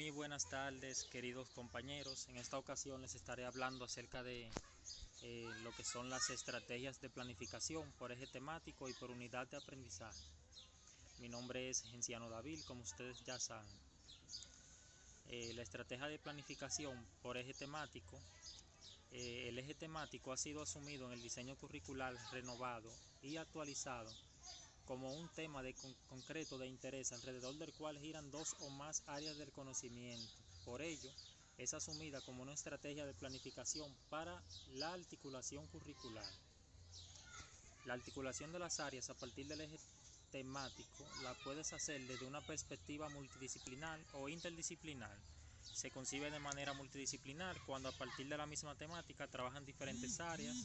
Muy buenas tardes, queridos compañeros. En esta ocasión les estaré hablando acerca de lo que son las estrategias de planificación por eje temático y por unidad de aprendizaje. Mi nombre es Genciano David, como ustedes ya saben. La estrategia de planificación por eje temático. El eje temático ha sido asumido en el diseño curricular renovado y actualizado como un tema concreto de interés alrededor del cual giran dos o más áreas del conocimiento. Por ello, es asumida como una estrategia de planificación para la articulación curricular. La articulación de las áreas a partir del eje temático la puedes hacer desde una perspectiva multidisciplinar o interdisciplinar. Se concibe de manera multidisciplinar cuando a partir de la misma temática trabajan diferentes áreas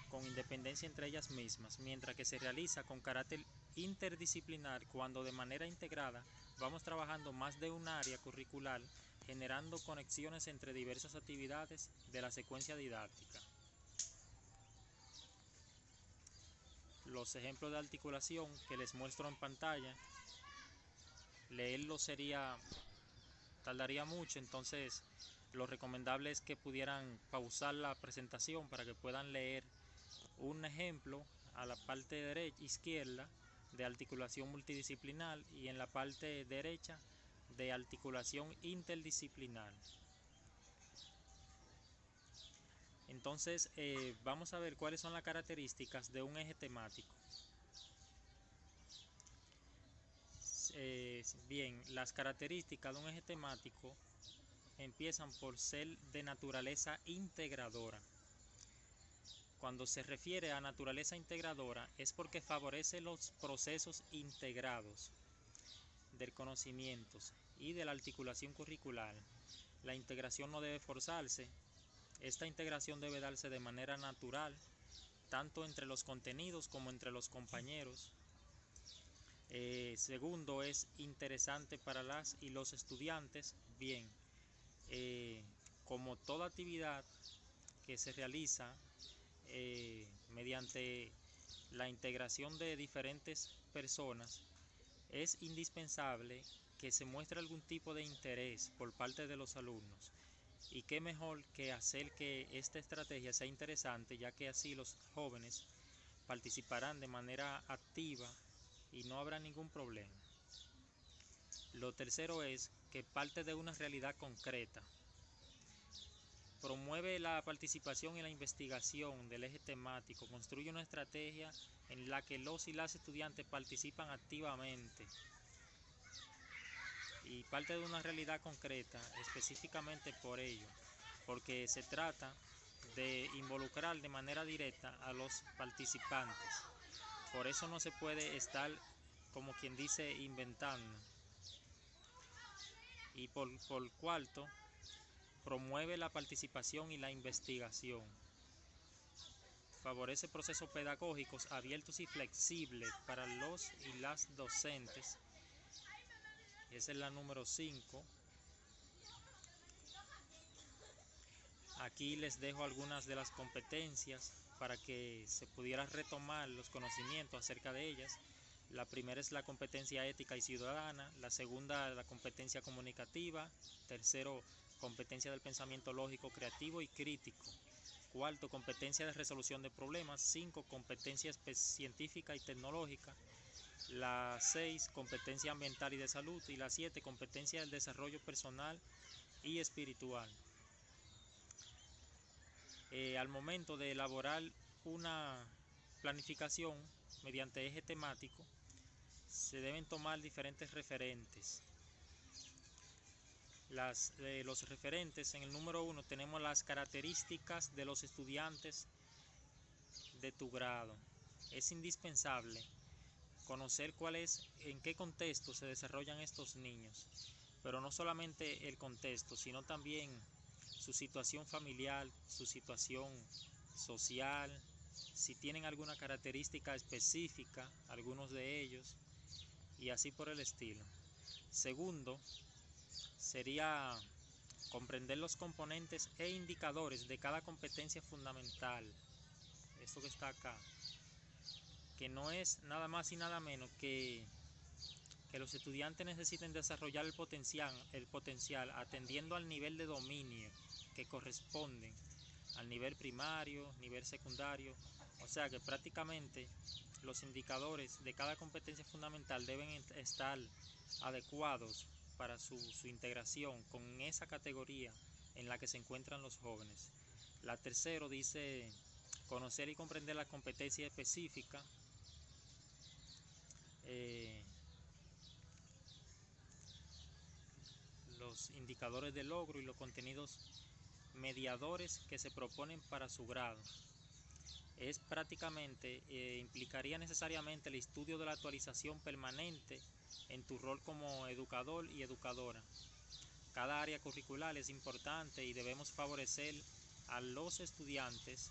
con independencia entre ellas mismas, mientras que se realiza con carácter interdisciplinar cuando de manera integrada vamos trabajando más de un área curricular, generando conexiones entre diversas actividades de la secuencia didáctica. Los ejemplos de articulación que les muestro en pantalla, leerlos tardaría mucho, entonces lo recomendable es que pudieran pausar la presentación para que puedan leer un ejemplo a la parte izquierda de articulación multidisciplinar y en la parte derecha de articulación interdisciplinar. Entonces vamos a ver cuáles son las características de un eje temático. Bien, las características de un eje temático empiezan por ser de naturaleza integradora. Cuando se refiere a naturaleza integradora es porque favorece los procesos integrados del conocimiento y de la articulación curricular. La integración no debe forzarse, esta integración debe darse de manera natural, tanto entre los contenidos como entre los compañeros. Segundo, es interesante para las y los estudiantes. Bien, como toda actividad que se realiza mediante la integración de diferentes personas, es indispensable que se muestre algún tipo de interés por parte de los alumnos. Y qué mejor que hacer que esta estrategia sea interesante, ya que así los jóvenes participarán de manera activa y no habrá ningún problema. Lo tercero es que parte de una realidad concreta. Promueve la participación y la investigación del eje temático, construye una estrategia en la que los y las estudiantes participan activamente y parte de una realidad concreta específicamente por ello, porque se trata de involucrar de manera directa a los participantes. Por eso no se puede estar, como quien dice, inventando. Y por cuarto, promueve la participación y la investigación. Favorece procesos pedagógicos abiertos y flexibles para los y las docentes. Esa es la número 5. Aquí les dejo algunas de las competencias para que se pudiera retomar los conocimientos acerca de ellas. La primera es la competencia ética y ciudadana, la segunda la competencia comunicativa, tercero competencia del pensamiento lógico, creativo y crítico, cuarto competencia de resolución de problemas, 5 competencia científica y tecnológica, la 6 competencia ambiental y de salud y la 7 competencia del desarrollo personal y espiritual. Al momento de elaborar una planificación mediante eje temático, se deben tomar diferentes referentes. Los referentes, en el número 1 tenemos las características de los estudiantes de tu grado. Es indispensable conocer en qué contexto se desarrollan estos niños, pero no solamente el contexto, sino también su situación familiar, su situación social, si tienen alguna característica específica, algunos de ellos, y así por el estilo. Segundo, sería comprender los componentes e indicadores de cada competencia fundamental. Esto que está acá, que no es nada más y nada menos que que los estudiantes necesiten desarrollar el potencial atendiendo al nivel de dominio que corresponden al nivel primario, nivel secundario, o sea que prácticamente los indicadores de cada competencia fundamental deben estar adecuados para su integración con esa categoría en la que se encuentran los jóvenes. La tercera dice conocer y comprender la competencia específica, los indicadores de logro y los contenidos mediadores que se proponen para su grado. Es prácticamente, implicaría necesariamente el estudio de la actualización permanente en tu rol como educador y educadora. Cada área curricular es importante y debemos favorecer a los estudiantes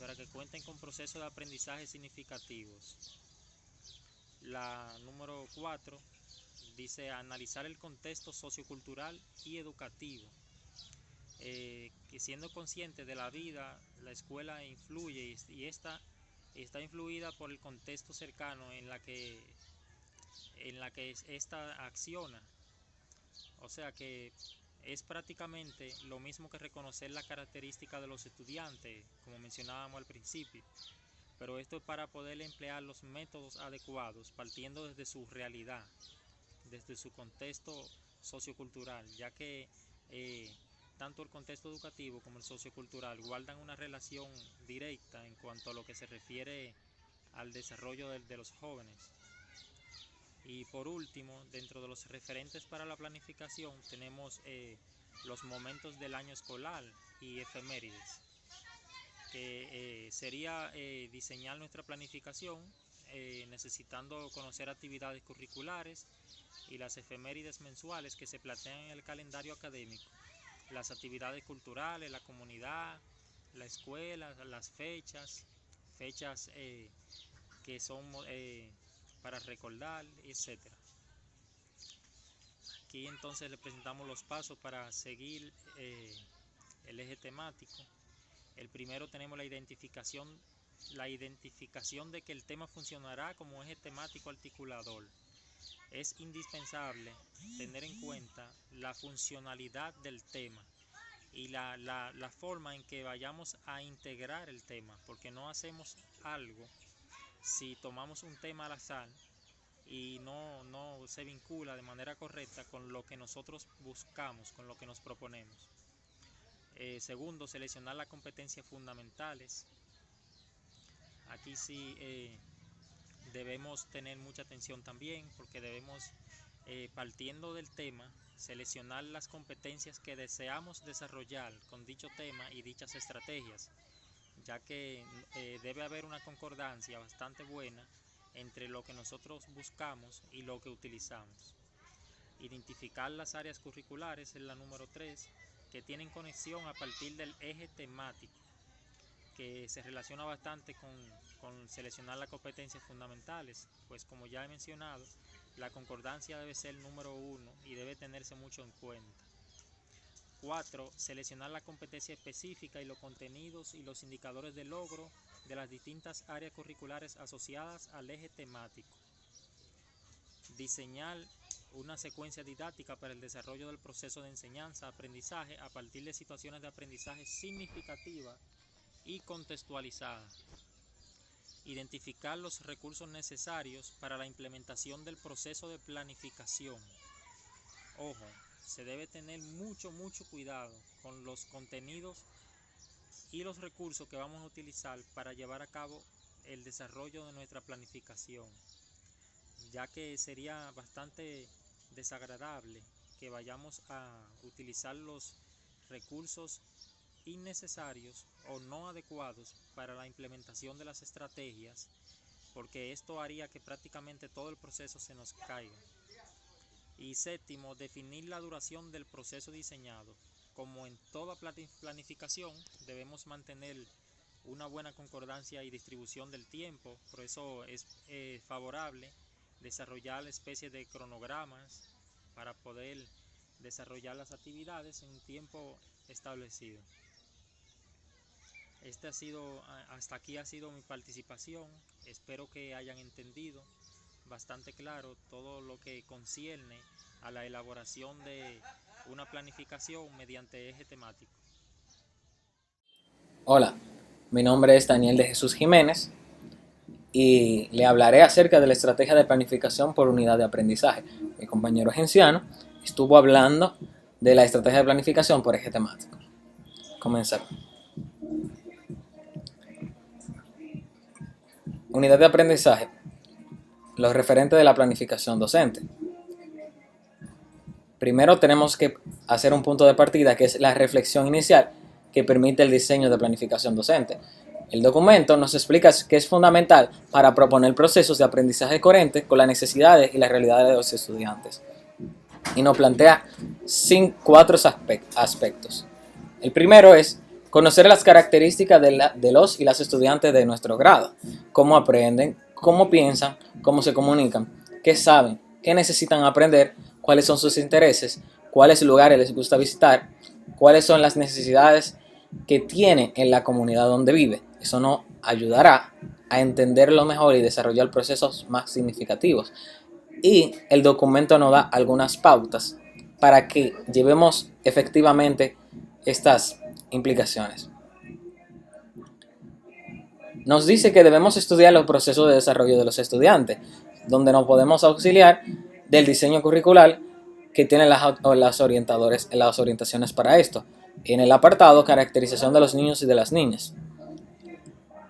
para que cuenten con procesos de aprendizaje significativos. La número 4 dice analizar el contexto sociocultural y educativo. Que siendo consciente de la vida, la escuela influye y está influida por el contexto cercano en la que ésta acciona. O sea que es prácticamente lo mismo que reconocer la característica de los estudiantes, como mencionábamos al principio, pero esto es para poder emplear los métodos adecuados partiendo desde su realidad, desde su contexto sociocultural, ya que tanto el contexto educativo como el sociocultural guardan una relación directa en cuanto a lo que se refiere al desarrollo de los jóvenes. Y por último, dentro de los referentes para la planificación tenemos los momentos del año escolar y efemérides, que sería diseñar nuestra planificación necesitando conocer actividades curriculares y las efemérides mensuales que se plantean en el calendario académico, las actividades culturales, la comunidad, la escuela, las fechas que son para recordar, etc. Aquí entonces le presentamos los pasos para seguir el eje temático. El primero tenemos la identificación de que el tema funcionará como eje temático articulador. Es indispensable tener en cuenta la funcionalidad del tema y la forma en que vayamos a integrar el tema, porque no hacemos algo si tomamos un tema al azar y no se vincula de manera correcta con lo que nosotros buscamos, con lo que nos proponemos. Segundo, seleccionar las competencias fundamentales. Aquí sí debemos tener mucha atención también, porque debemos, partiendo del tema, seleccionar las competencias que deseamos desarrollar con dicho tema y dichas estrategias, ya que debe haber una concordancia bastante buena entre lo que nosotros buscamos y lo que utilizamos. Identificar las áreas curriculares es la número 3, que tienen conexión a partir del eje temático, que se relaciona bastante con seleccionar las competencias fundamentales, pues como ya he mencionado, la concordancia debe ser el número 1 y debe tenerse mucho en cuenta. 4. Seleccionar la competencia específica y los contenidos y los indicadores de logro de las distintas áreas curriculares asociadas al eje temático. Diseñar una secuencia didáctica para el desarrollo del proceso de enseñanza-aprendizaje a partir de situaciones de aprendizaje significativas y contextualizadas. Identificar los recursos necesarios para la implementación del proceso de planificación. Ojo, se debe tener mucho cuidado con los contenidos y los recursos que vamos a utilizar para llevar a cabo el desarrollo de nuestra planificación, ya que sería bastante desagradable que vayamos a utilizar los recursos innecesarios o no adecuados para la implementación de las estrategias, porque esto haría que prácticamente todo el proceso se nos caiga. Y séptimo, definir la duración del proceso diseñado. Como en toda planificación, debemos mantener una buena concordancia y distribución del tiempo, por eso es favorable desarrollar especies de cronogramas para poder desarrollar las actividades en un tiempo establecido. Hasta aquí ha sido mi participación, espero que hayan entendido. bastante claro todo lo que concierne a la elaboración de una planificación mediante eje temático. Hola, mi nombre es Daniel de Jesús Jiménez y le hablaré acerca de la estrategia de planificación por unidad de aprendizaje. Mi compañero Genciano estuvo hablando de la estrategia de planificación por eje temático. Comenzamos. Unidad de aprendizaje. Los referentes de la planificación docente. Primero tenemos que hacer un punto de partida que es la reflexión inicial que permite el diseño de planificación docente. El documento nos explica que es fundamental para proponer procesos de aprendizaje coherentes con las necesidades y las realidades de los estudiantes. Y nos plantea cuatro aspectos. El primero es conocer las características de los y las estudiantes de nuestro grado, cómo aprenden, cómo piensan, cómo se comunican, qué saben, qué necesitan aprender, cuáles son sus intereses, cuáles lugares les gusta visitar, cuáles son las necesidades que tiene en la comunidad donde vive. Eso nos ayudará a entenderlo mejor y desarrollar procesos más significativos. Y el documento nos da algunas pautas para que llevemos efectivamente estas implicaciones. Nos dice que debemos estudiar los procesos de desarrollo de los estudiantes, donde nos podemos auxiliar del diseño curricular que tienen las orientaciones para esto. En el apartado caracterización de los niños y de las niñas.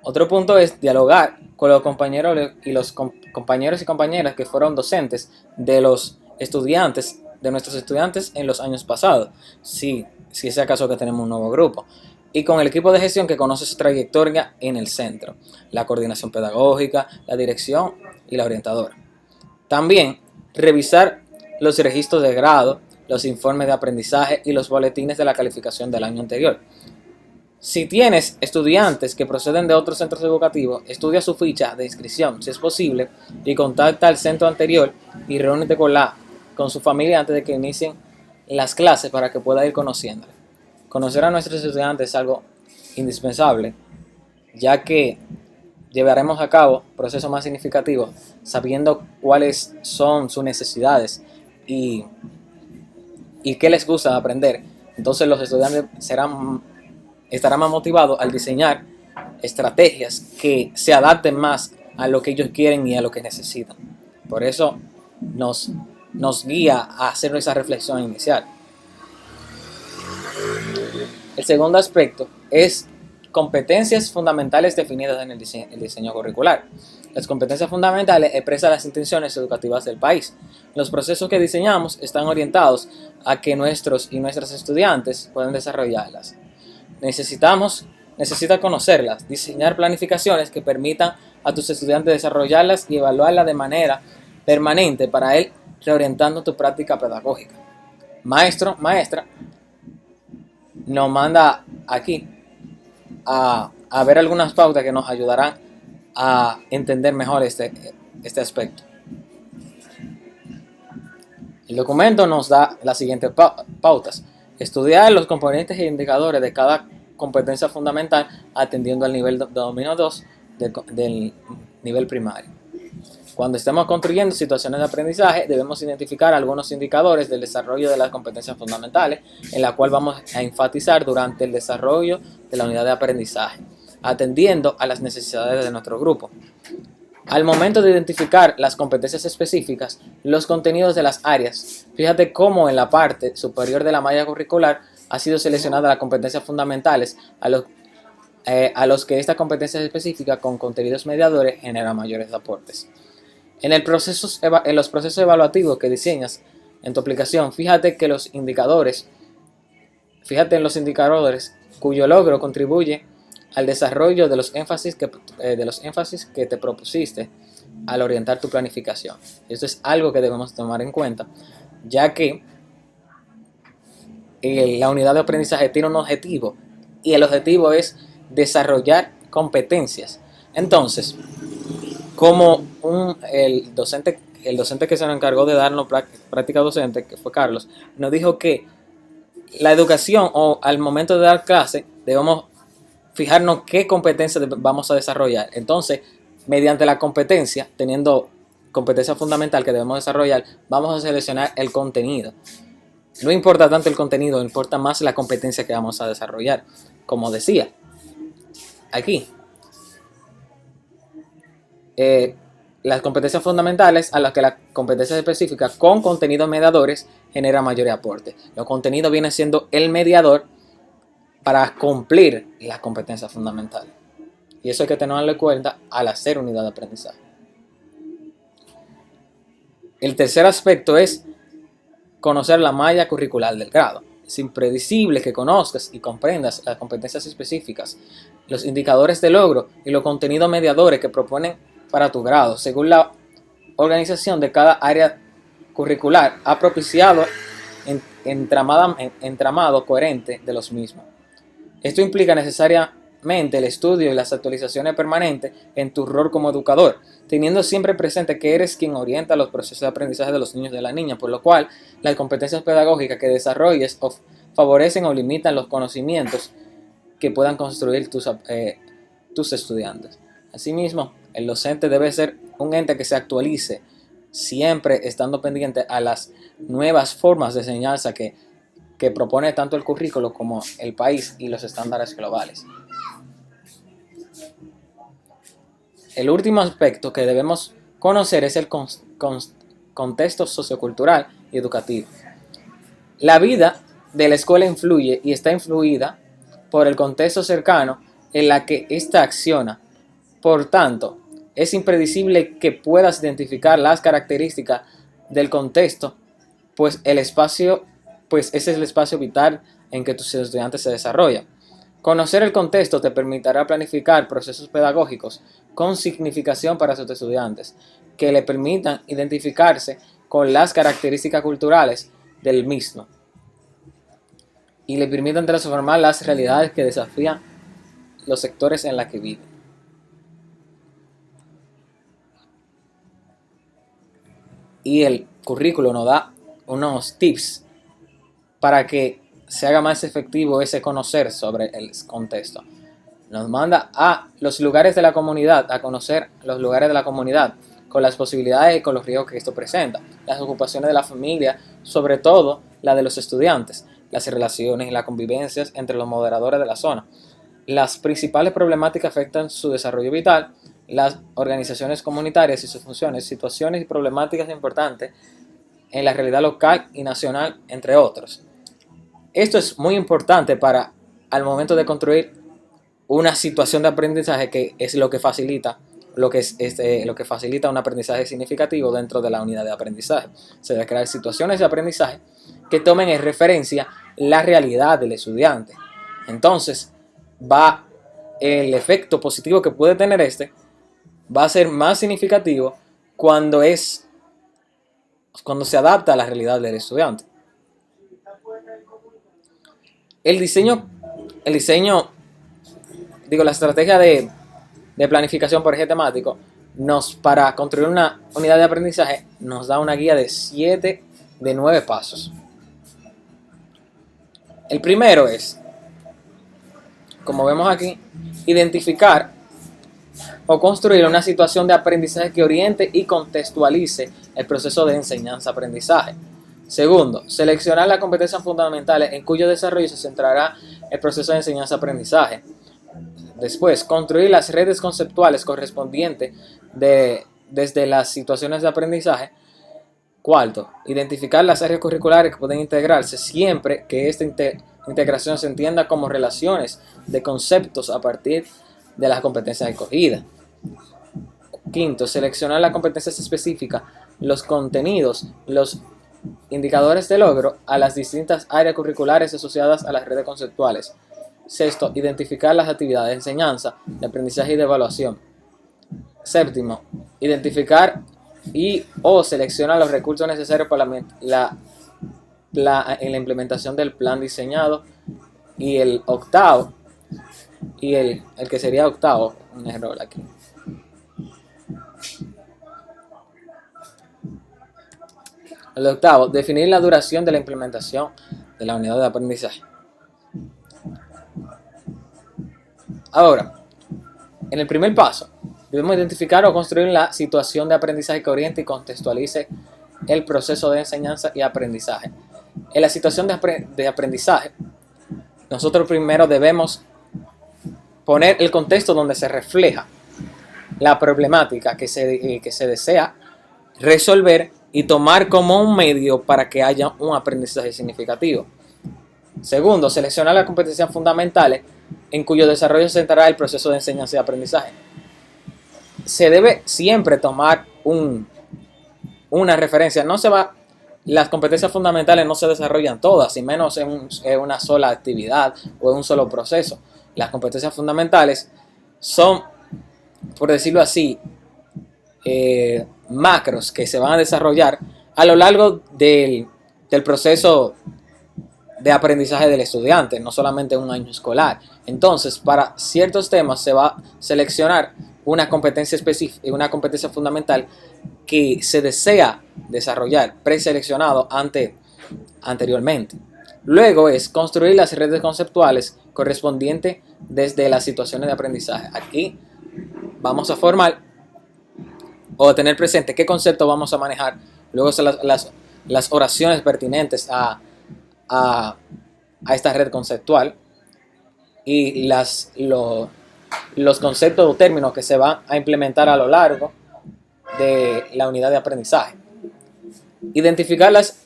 Otro punto es dialogar con los compañeros y compañeras que fueron docentes de los estudiantes, de nuestros estudiantes en los años pasados, si es acaso que tenemos un nuevo grupo, y con el equipo de gestión que conoce su trayectoria en el centro, la coordinación pedagógica, la dirección y la orientadora. También revisar los registros de grado, los informes de aprendizaje y los boletines de la calificación del año anterior. Si tienes estudiantes que proceden de otros centros educativos, estudia su ficha de inscripción, si es posible, y contacta al centro anterior y reúnete con su familia antes de que inicien las clases para que pueda ir conociéndole. Conocer a nuestros estudiantes es algo indispensable, ya que llevaremos a cabo procesos más significativos sabiendo cuáles son sus necesidades y qué les gusta aprender. Entonces los estudiantes estarán más motivados al diseñar estrategias que se adapten más a lo que ellos quieren y a lo que necesitan. Por eso nos guía a hacer esa reflexión inicial. El segundo aspecto es competencias fundamentales definidas en el diseño curricular. Las competencias fundamentales expresan las intenciones educativas del país. Los procesos que diseñamos están orientados a que nuestros y nuestras estudiantes puedan desarrollarlas. Necesita conocerlas, diseñar planificaciones que permitan a tus estudiantes desarrollarlas y evaluarlas de manera permanente para ir reorientando tu práctica pedagógica. Maestro, maestra, nos manda aquí a ver algunas pautas que nos ayudarán a entender mejor este aspecto. El documento nos da las siguientes pautas. Estudiar los componentes e indicadores de cada competencia fundamental atendiendo al nivel dominio 2 del nivel primario. Cuando estemos construyendo situaciones de aprendizaje, debemos identificar algunos indicadores del desarrollo de las competencias fundamentales, en la cual vamos a enfatizar durante el desarrollo de la unidad de aprendizaje, atendiendo a las necesidades de nuestro grupo. Al momento de identificar las competencias específicas, los contenidos de las áreas, fíjate cómo en la parte superior de la malla curricular ha sido seleccionada las competencias fundamentales a los que esta competencia específica con contenidos mediadores genera mayores aportes. En los procesos evaluativos que diseñas en tu aplicación, fíjate en los indicadores cuyo logro contribuye al desarrollo de los énfasis que te propusiste al orientar tu planificación. Esto es algo que debemos tomar en cuenta, ya que la unidad de aprendizaje tiene un objetivo y el objetivo es desarrollar competencias. Entonces, como el docente que se nos encargó de darnos práctica docente, que fue Carlos, nos dijo que la educación o al momento de dar clase debemos fijarnos qué competencias vamos a desarrollar. Entonces, mediante la competencia, teniendo competencia fundamental que debemos desarrollar, vamos a seleccionar el contenido. No importa tanto el contenido, importa más la competencia que vamos a desarrollar. Como decía, aquí, las competencias fundamentales a las que las competencias específicas con contenidos mediadores genera mayor aporte. Los contenidos vienen siendo el mediador para cumplir las competencias fundamentales. Y eso hay que tenerlo en cuenta al hacer unidad de aprendizaje. El tercer aspecto es conocer la malla curricular del grado. Es imprescindible que conozcas y comprendas las competencias específicas, los indicadores de logro y los contenidos mediadores que proponen para tu grado, según la organización de cada área curricular ha propiciado entramado coherente de los mismos. Esto implica necesariamente el estudio y las actualizaciones permanentes en tu rol como educador, teniendo siempre presente que eres quien orienta los procesos de aprendizaje de los niños y de la niña, por lo cual las competencias pedagógicas que desarrolles favorecen o limitan los conocimientos que puedan construir tus estudiantes. Asimismo, el docente debe ser un ente que se actualice, siempre estando pendiente a las nuevas formas de enseñanza que propone tanto el currículo como el país y los estándares globales. El último aspecto que debemos conocer es el contexto sociocultural y educativo. La vida de la escuela influye y está influida por el contexto cercano en la que ésta acciona. Por tanto, es impredecible que puedas identificar las características del contexto, pues ese es el espacio vital en que tus estudiantes se desarrollan. Conocer el contexto te permitirá planificar procesos pedagógicos con significación para sus estudiantes, que le permitan identificarse con las características culturales del mismo y le permitan transformar las realidades que desafían los sectores en los que viven. Y el currículo nos da unos tips para que se haga más efectivo ese conocer sobre el contexto. Nos manda a los lugares de la comunidad, a conocer los lugares de la comunidad, con las posibilidades y con los riesgos que esto presenta, las ocupaciones de la familia, sobre todo la de los estudiantes, las relaciones y las convivencias entre los moderadores de la zona. Las principales problemáticas afectan su desarrollo vital, las organizaciones comunitarias y sus funciones, situaciones y problemáticas importantes en la realidad local y nacional, entre otros. Esto es muy importante para al momento de construir una situación de aprendizaje que es lo que facilita un aprendizaje significativo dentro de la unidad de aprendizaje. Se debe crear situaciones de aprendizaje que tomen en referencia la realidad del estudiante. Entonces, el efecto positivo que puede tener va a ser más significativo cuando se adapta a la realidad del estudiante. La estrategia de planificación por eje temático para construir una unidad de aprendizaje nos da una guía de 9 pasos. El primero es, como vemos aquí, identificar o construir una situación de aprendizaje que oriente y contextualice el proceso de enseñanza-aprendizaje. Segundo, seleccionar las competencias fundamentales en cuyo desarrollo se centrará el proceso de enseñanza-aprendizaje. Después, construir las redes conceptuales correspondientes desde las situaciones de aprendizaje. Cuarto, identificar las áreas curriculares que pueden integrarse siempre que esta integración se entienda como relaciones de conceptos a partir de las competencias escogidas. Quinto, seleccionar las competencias específicas, los contenidos, los indicadores de logro a las distintas áreas curriculares asociadas a las redes conceptuales. Sexto, identificar las actividades de enseñanza, de aprendizaje y de evaluación. Séptimo, identificar o seleccionar los recursos necesarios para la implementación del plan diseñado. Y el octavo, el que sería octavo, un error aquí. El octavo, definir la duración de la implementación de la unidad de aprendizaje. Ahora, en el primer paso, Debemos identificar o construir la situación de aprendizaje que oriente y contextualice el proceso de enseñanza y aprendizaje. En la situación de aprendizaje, nosotros primero debemos poner el contexto donde se refleja la problemática que se desea resolver y tomar como un medio para que haya un aprendizaje significativo. Segundo, seleccionar las competencias fundamentales en cuyo desarrollo se centrará el proceso de enseñanza y aprendizaje. Se debe siempre tomar una referencia. Las competencias fundamentales no se desarrollan todas, y menos en una sola actividad o en un solo proceso. Las competencias fundamentales son, por decirlo así, macros que se van a desarrollar a lo largo del proceso de aprendizaje del estudiante, no solamente un año escolar. Entonces, para ciertos temas se va a seleccionar una competencia específica, una competencia fundamental que se desea desarrollar, preseleccionado anteriormente. Luego es construir las redes conceptuales correspondientes desde las situaciones de aprendizaje. Aquí vamos a formar o tener presente qué concepto vamos a manejar. Luego son las oraciones pertinentes a esta red conceptual y los conceptos o términos que se van a implementar a lo largo de la unidad de aprendizaje. Identificar las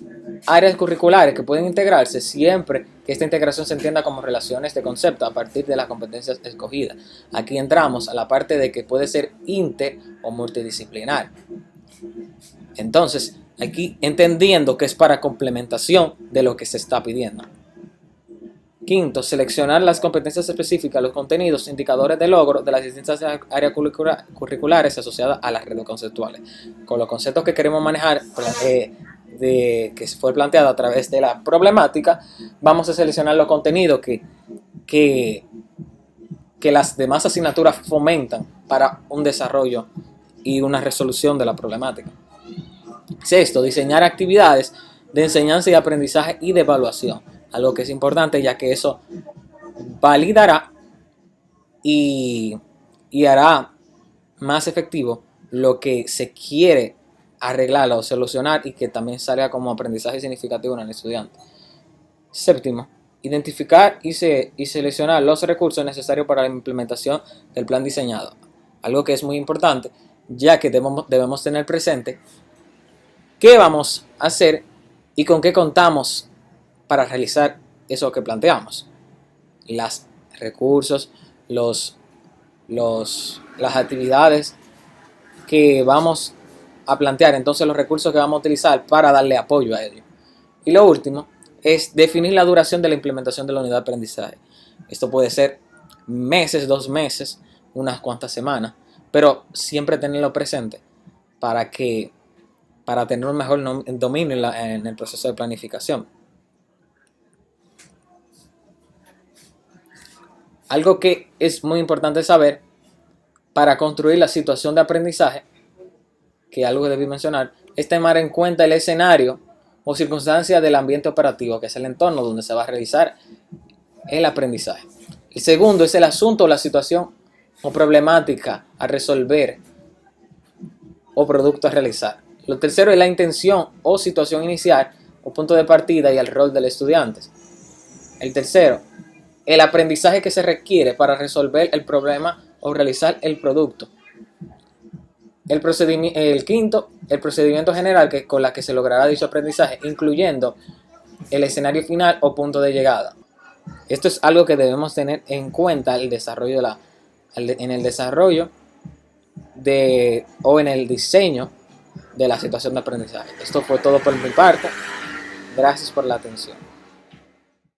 áreas curriculares que pueden integrarse siempre que esta integración se entienda como relaciones de concepto a partir de las competencias escogidas. Aquí entramos a la parte de que puede ser inter o multidisciplinar. Entonces, aquí entendiendo que es para complementación de lo que se está pidiendo. Quinto, seleccionar las competencias específicas, los contenidos, indicadores de logro de las distintas áreas curriculares asociadas a las redes conceptuales. Con los conceptos que queremos manejar, que fue planteado a través de la problemática, vamos a seleccionar los contenidos que las demás asignaturas fomentan para un desarrollo y una resolución de la problemática. Sexto, diseñar actividades de enseñanza y aprendizaje y de evaluación. Algo que es importante, ya que eso validará y hará más efectivo lo que se quiere arreglar o solucionar y que también salga como aprendizaje significativo en el estudiante. Séptimo, identificar y seleccionar los recursos necesarios para la implementación del plan diseñado. Algo que es muy importante, ya que debemos tener presente qué vamos a hacer y con qué contamos para realizar eso que planteamos. Los recursos, las actividades que vamos a plantear, entonces los recursos que vamos a utilizar para darle apoyo a ello. Y lo último es definir la duración de la implementación de la unidad de aprendizaje. Esto puede ser meses, 2 meses, unas cuantas semanas, pero siempre tenerlo presente para tener un mejor dominio en el proceso de planificación. Algo que es muy importante saber para construir la situación de aprendizaje, que algo que debí mencionar, es tomar en cuenta el escenario o circunstancia del ambiente operativo, que es el entorno donde se va a realizar el aprendizaje. El segundo es el asunto o la situación o problemática a resolver o producto a realizar. Lo tercero es la intención o situación inicial o punto de partida y el rol del estudiante. El tercero, el aprendizaje que se requiere para resolver el problema o realizar el producto. El quinto, el procedimiento general con la que se logrará dicho aprendizaje, incluyendo el escenario final o punto de llegada. Esto es algo que debemos tener en cuenta en el desarrollo o en el diseño de la situación de aprendizaje. Esto fue todo por mi parte. Gracias por la atención.